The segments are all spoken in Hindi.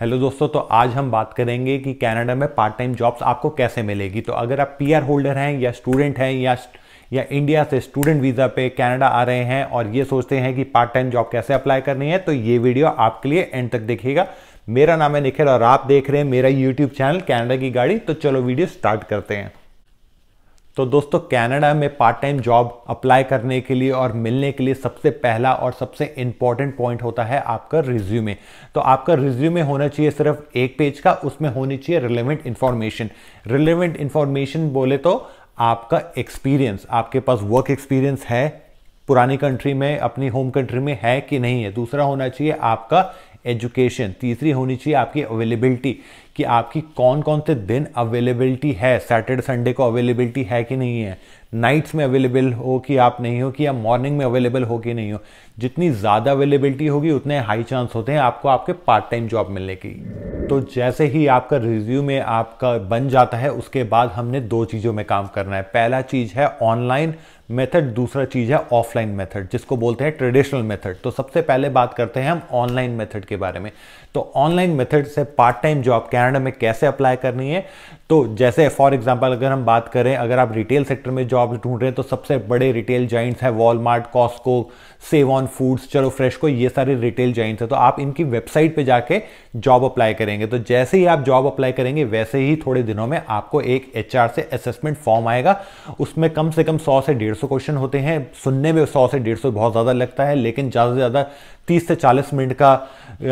हेलो दोस्तों, तो आज हम बात करेंगे कि कनाडा में पार्ट टाइम जॉब्स आपको कैसे मिलेगी। तो अगर आप पीआर होल्डर हैं या स्टूडेंट हैं या इंडिया से स्टूडेंट वीज़ा पे कनाडा आ रहे हैं और ये सोचते हैं कि पार्ट टाइम जॉब कैसे अप्लाई करनी है, तो ये वीडियो आपके लिए एंड तक देखिएगा। मेरा नाम है निखिल और आप देख रहे हैं मेरा यूट्यूब चैनल कनाडा की गाड़ी। तो चलो वीडियो स्टार्ट करते हैं। तो दोस्तों, कनाडा में पार्ट टाइम जॉब अप्लाई करने के लिए और मिलने के लिए सबसे पहला और सबसे इंपॉर्टेंट पॉइंट होता है आपका रिज्यूमे। तो आपका रिज्यूमे होना चाहिए सिर्फ एक पेज का, उसमें होनी चाहिए रिलेवेंट इंफॉर्मेशन। रिलेवेंट इंफॉर्मेशन बोले तो आपका एक्सपीरियंस, आपके पास वर्क एक्सपीरियंस है पुरानी कंट्री में, अपनी होम कंट्री में है कि नहीं है। दूसरा होना चाहिए आपका एजुकेशन। तीसरी होनी चाहिए आपकी अवेलेबिलिटी, कि आपकी कौन कौन से दिन अवेलेबिलिटी है, सैटरडे संडे को अवेलेबिलिटी है कि नहीं है, नाइट्स में अवेलेबल हो कि आप नहीं हो, कि या मॉर्निंग में अवेलेबल हो कि नहीं हो। जितनी ज़्यादा अवेलेबिलिटी होगी उतने हाई चांस होते हैं आपको आपके पार्ट टाइम जॉब मिलने की। तो जैसे ही आपका रिज्यूमे आपका बन जाता है, उसके बाद हमने दो चीज़ों में काम करना है। पहला चीज़ है ऑनलाइन मेथड, दूसरा चीज़ है ऑफलाइन मेथड, जिसको बोलते हैं ट्रेडिशनल मेथड। तो सबसे पहले बात करते हैं हम ऑनलाइन मेथड के बारे में। तो ऑनलाइन मेथड से पार्ट टाइम जॉब कनाडा में कैसे अप्लाई करनी है। तो जैसे फॉर एग्जांपल अगर हम बात करें, अगर आप रिटेल सेक्टर में जॉब ढूंढ रहे हैं, तो सबसे बड़े रिटेल जाइंट्स हैं Walmart, Costco, save on foods, Chalo FreshCo, ये सारे रिटेल जाइंट्स हैं। तो आप इनकी वेबसाइट पे जाके जॉब अप्लाई करेंगे। तो जैसे ही आप जॉब अप्लाई करेंगे वैसे ही थोड़े दिनों में आपको एक एचआर से असेसमेंट फॉर्म आएगा। उसमें कम से कम 100 से 150 क्वेश्चन होते हैं। सुनने में 100 से 150 बहुत ज़्यादा लगता है, लेकिन ज़्यादा से ज़्यादा 30 से 40 मिनट का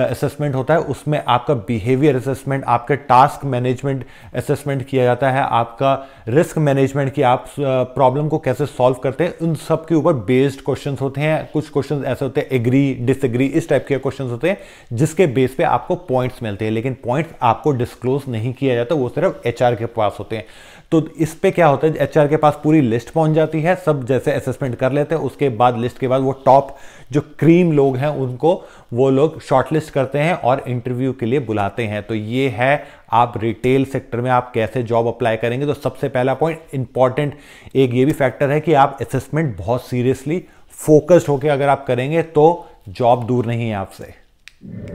असेसमेंट होता है। उसमें आपका बिहेवियर असेसमेंट, आपका टास्क मैनेजमेंट असेसमेंट किया जाता है, आपका रिस्क मैनेजमेंट, कि आप प्रॉब्लम को कैसे सॉल्व करते हैं, उन सब के ऊपर बेस्ड क्वेश्चंस होते हैं। कुछ क्वेश्चंस ऐसे होते हैं एग्री डिसएग्री, इस टाइप के क्वेश्चंस होते हैं, जिसके बेस पे आपको पॉइंट्स मिलते हैं। लेकिन पॉइंट्स आपको डिस्क्लोज नहीं किया जाता, वो सिर्फ एचआर के पास होते हैं। तो इस पे क्या होता है, एचआर के पास पूरी लिस्ट पहुंच जाती है, सब जैसे असेसमेंट कर लेते हैं। उसके बाद लिस्ट के बाद वो टॉप जो क्रीम लोग हैं उनको वो लोग शॉर्टलिस्ट करते हैं और इंटरव्यू के लिए बुलाते हैं। तो ये है आप रिटेल सेक्टर में आप कैसे जॉब अप्लाई करेंगे। तो सबसे पहला पॉइंट इंपॉर्टेंट एक ये भी फैक्टर है कि आप असेसमेंट बहुत सीरियसली फोकस्ड होकर अगर आप करेंगे तो जॉब दूर नहीं है आपसे।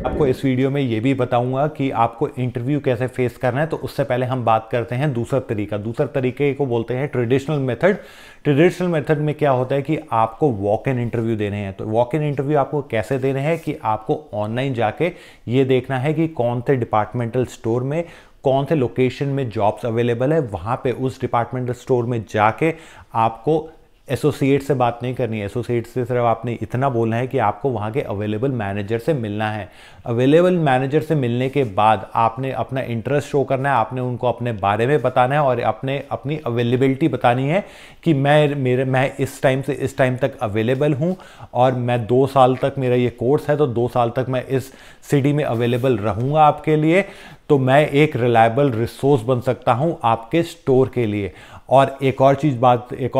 आपको इस वीडियो में ये भी बताऊंगा कि आपको इंटरव्यू कैसे फेस करना है। तो उससे पहले हम बात करते हैं दूसरा तरीका। दूसरा तरीके को बोलते हैं ट्रेडिशनल मेथड। ट्रेडिशनल मेथड में क्या होता है कि आपको वॉक इन इंटरव्यू देने हैं। तो वॉक इन इंटरव्यू आपको कैसे देने हैं कि आपको ऑनलाइन जाके ये देखना है कि कौन से डिपार्टमेंटल स्टोर में, कौन से लोकेशन में जॉब्स अवेलेबल है। वहाँ पे उस डिपार्टमेंटल स्टोर में जाके आपको एसोसिएट से बात नहीं करनी है। एसोसिएट से सिर्फ आपने इतना बोलना है कि आपको वहाँ के अवेलेबल मैनेजर से मिलना है। अवेलेबल मैनेजर से मिलने के बाद आपने अपना इंटरेस्ट शो करना है, आपने उनको अपने बारे में बताना है और अपनी अवेलेबिलिटी बतानी है कि मैं इस टाइम से इस टाइम तक अवेलेबल हूँ और मैं 2 साल तक मेरा ये कोर्स है, तो 2 साल तक मैं इस सिटी में अवेलेबल रहूँगा आपके लिए। तो मैं एक रिलायबल रिसोर्स बन सकता हूँ आपके स्टोर के लिए। और एक और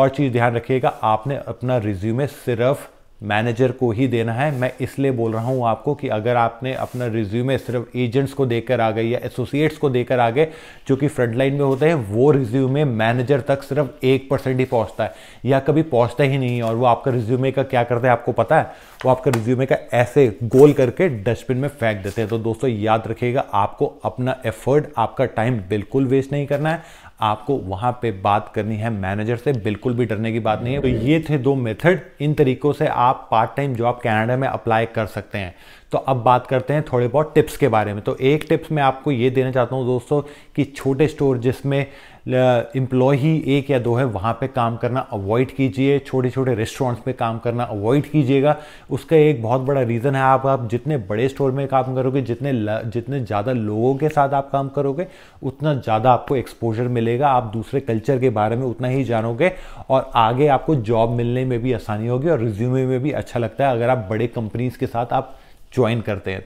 चीज़ ध्यान रखिएगा, आपने अपना रिज्यूमे सिर्फ मैनेजर को ही देना है। मैं इसलिए बोल रहा हूँ आपको कि अगर आपने अपना रिज्यूमे सिर्फ एजेंट्स को देकर आ गए या एसोसिएट्स को देकर आ गए जो कि फ्रंटलाइन में होते हैं, वो रिज्यूमे मैनेजर तक सिर्फ 1% ही पहुँचता है या कभी पहुँचता ही नहीं है। और वो आपका रिज्यूमे का क्या करते हैं आपको पता है, वो आपका रिज्यूमे का ऐसे गोल करके डस्टबिन में फेंक देते हैं। तो दोस्तों याद रखिएगा, आपको अपना एफर्ट, आपका टाइम बिल्कुल वेस्ट नहीं करना है। आपको वहां पे बात करनी है मैनेजर से, बिल्कुल भी डरने की बात नहीं है। तो ये थे 2 मेथड, इन तरीकों से आप पार्ट टाइम जॉब कनाडा में अप्लाई कर सकते हैं। तो अब बात करते हैं थोड़े बहुत टिप्स के बारे में। तो एक टिप्स मैं आपको ये देना चाहता हूँ दोस्तों कि छोटे स्टोर जिसमें एम्प्लॉय ही 1 या 2 है, वहाँ पे काम करना अवॉइड कीजिए। छोटे छोटे रेस्टोरेंट्स पे काम करना अवॉइड कीजिएगा। उसका एक बहुत बड़ा रीज़न है, आप जितने बड़े स्टोर में काम करोगे, जितने ज़्यादा लोगों के साथ आप काम करोगे, उतना ज़्यादा आपको एक्सपोजर मिलेगा, आप दूसरे कल्चर के बारे में उतना ही जानोगे और आगे आपको जॉब मिलने में भी आसानी होगी और रिज्यूमे में भी अच्छा लगता है अगर आप बड़े कंपनीज के साथ आप ज्वाइन करते हैं।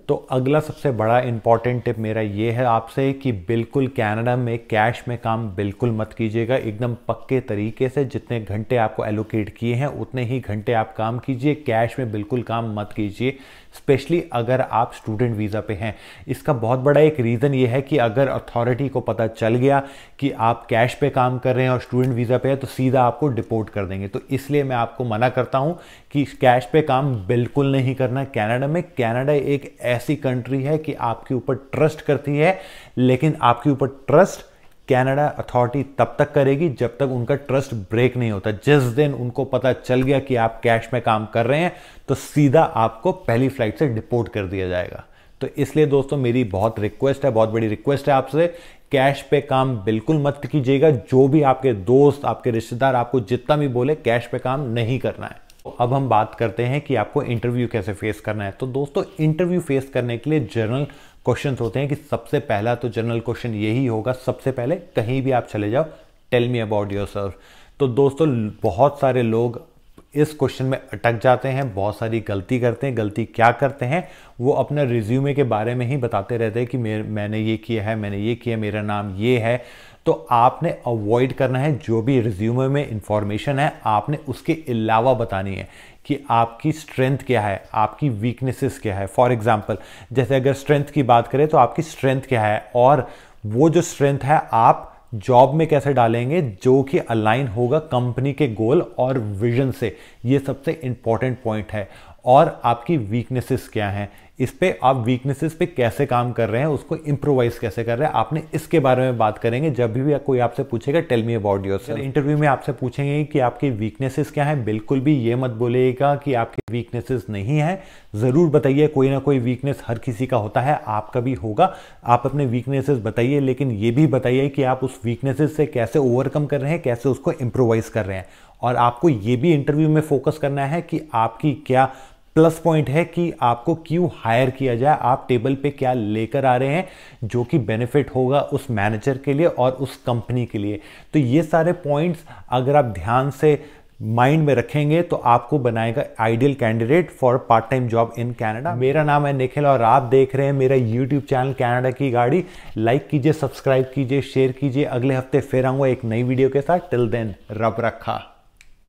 तो अगला सबसे बड़ा इंपॉर्टेंट टिप मेरा ये है आपसे कि बिल्कुल कनाडा में कैश में काम बिल्कुल मत कीजिएगा। एकदम पक्के तरीके से जितने घंटे आपको एलोकेट किए हैं उतने ही घंटे आप काम कीजिए, कैश में बिल्कुल काम मत कीजिए। स्पेशली अगर आप स्टूडेंट वीज़ा पे हैं। इसका बहुत बड़ा एक रीज़न ये है कि अगर अथॉरिटी को पता चल गया कि आप कैश पे काम कर रहे हैं और स्टूडेंट वीज़ा पे है तो सीधा आपको डिपोर्ट कर देंगे। तो इसलिए मैं आपको मना करता हूं कि कैश पे काम बिल्कुल नहीं करना कनाडा में। कनाडा एक ऐसी कंट्री है कि आपके ऊपर ट्रस्ट करती है, लेकिन आपके ऊपर ट्रस्ट कनाडा अथॉरिटी तब तक करेगी जब तक उनका ट्रस्ट ब्रेक नहीं होता। जिस दिन उनको पता चल गया कि आप कैश में काम कर रहे हैं तो सीधा आपको पहली फ्लाइट से डिपोर्ट कर दिया जाएगा। तो इसलिए दोस्तों मेरी बहुत रिक्वेस्ट है, बहुत बड़ी रिक्वेस्ट है आपसे, कैश पे काम बिल्कुल मत कीजिएगा। जो भी आपके दोस्त, आपके रिश्तेदार आपको जितना भी बोले, कैश पे काम नहीं करना है। तो अब हम बात करते हैं कि आपको इंटरव्यू कैसे फेस करना है। तो दोस्तों इंटरव्यू फेस करने के लिए जनरल क्वेश्चन होते हैं कि सबसे पहला तो जनरल क्वेश्चन यही होगा, सबसे पहले कहीं भी आप चले जाओ, टेल मी अबाउट योरसेल्फ। तो दोस्तों बहुत सारे लोग इस क्वेश्चन में अटक जाते हैं, बहुत सारी गलती करते हैं। गलती क्या करते हैं, वो अपना रिज्यूमे के बारे में ही बताते रहते हैं कि मैंने ये किया है, मैंने ये किया, मेरा नाम ये है। तो आपने अवॉइड करना है, जो भी रिज्यूमे में इंफॉर्मेशन है आपने उसके अलावा बतानी है कि आपकी स्ट्रेंथ क्या है, आपकी वीकनेसेस क्या है। फॉर एग्जांपल जैसे अगर स्ट्रेंथ की बात करें तो आपकी स्ट्रेंथ क्या है और वो जो स्ट्रेंथ है आप जॉब में कैसे डालेंगे जो कि अलाइन होगा कंपनी के गोल और विजन से। ये सबसे इंपॉर्टेंट पॉइंट है। और आपकी वीकनेसेस क्या हैं, इस पे आप वीकनेसेस पे कैसे काम कर रहे हैं, उसको इम्प्रोवाइज कैसे कर रहे हैं, आपने इसके बारे में बात करेंगे जब भी कोई आपसे पूछेगा tell me about yourself. Interview में आपसे पूछेंगे कि आपकी वीकनेसेस क्या हैं, बिल्कुल भी ये मत बोलिएगा कि आपकी वीकनेसेस नहीं है। जरूर बताइए, कोई ना कोई वीकनेस हर किसी का होता है, आपका भी होगा। आप अपने वीकनेसेस बताइए, लेकिन ये भी बताइए कि आप उस वीकनेसेस से कैसे ओवरकम कर रहे हैं, कैसे उसको इम्प्रोवाइज कर रहे हैं। और आपको ये भी इंटरव्यू में फोकस करना है कि आपकी क्या प्लस पॉइंट है, कि आपको क्यों हायर किया जाए, आप टेबल पे क्या लेकर आ रहे हैं जो कि बेनिफिट होगा उस मैनेजर के लिए और उस कंपनी के लिए। तो ये सारे पॉइंट्स अगर आप ध्यान से माइंड में रखेंगे तो आपको बनाएगा ideal candidate for part time job in Canada. मेरा नाम है निखिल और आप देख रहे हैं मेरा यूट्यूब चैनल कनाडा की गाड़ी। लाइक कीजिए, सब्सक्राइब कीजिए, शेयर कीजिए। अगले हफ्ते फिर आऊंगा एक नई वीडियो के साथ। टिल देन रब रखा।